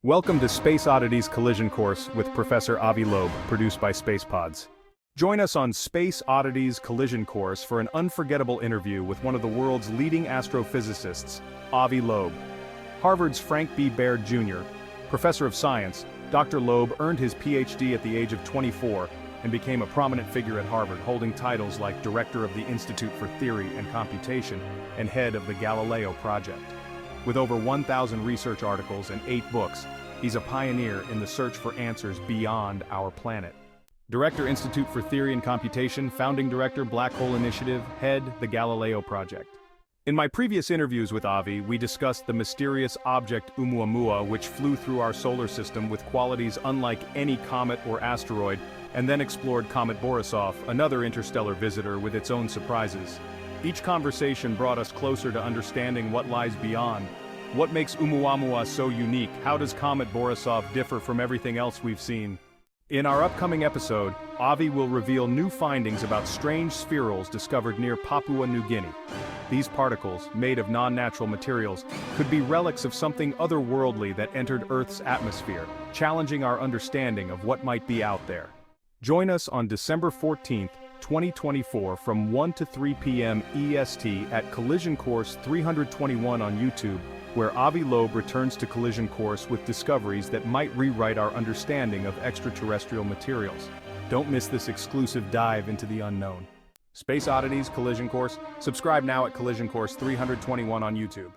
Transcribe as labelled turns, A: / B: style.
A: Welcome to Space Oddities Collision Course with Professor Avi Loeb, produced by Spacepods. Join us on Space Oddities Collision Course for an unforgettable interview with one of the world's leading astrophysicists, Avi Loeb. Harvard's Frank B. Baird Jr., Professor of Science, Dr. Loeb earned his Ph.D. at the age of 24 and became a prominent figure at Harvard, holding titles like Director of the Institute for Theory and Computation and Head of the Galileo Project. With over 1,000 research articles and 8 books, he's a pioneer in the search for answers beyond our planet. Director, Institute for Theory and Computation, Founding Director, Black Hole Initiative, Head, the Galileo Project. In my previous interviews with Avi, we discussed the mysterious object Oumuamua, which flew through our solar system with qualities unlike any comet or asteroid, and then explored Comet Borisov, another interstellar visitor with its own surprises. Each conversation brought us closer to understanding what lies beyond. What makes Oumuamua so unique? How does Comet Borisov differ from everything else we've seen? In our upcoming episode, Avi will reveal new findings about strange spherules discovered near Papua New Guinea. These particles, made of non-natural materials, could be relics of something otherworldly that entered Earth's atmosphere, challenging our understanding of what might be out there. Join us on December 14th, 2024 from 1 to 3 p.m. EST at CollisionCourse321 on YouTube, where Avi Loeb returns to Collision Course with discoveries that might rewrite our understanding of extraterrestrial materials. Don't miss this exclusive dive into the unknown. Space Oddities Collision Course. Subscribe now at CollisionCourse321 on YouTube.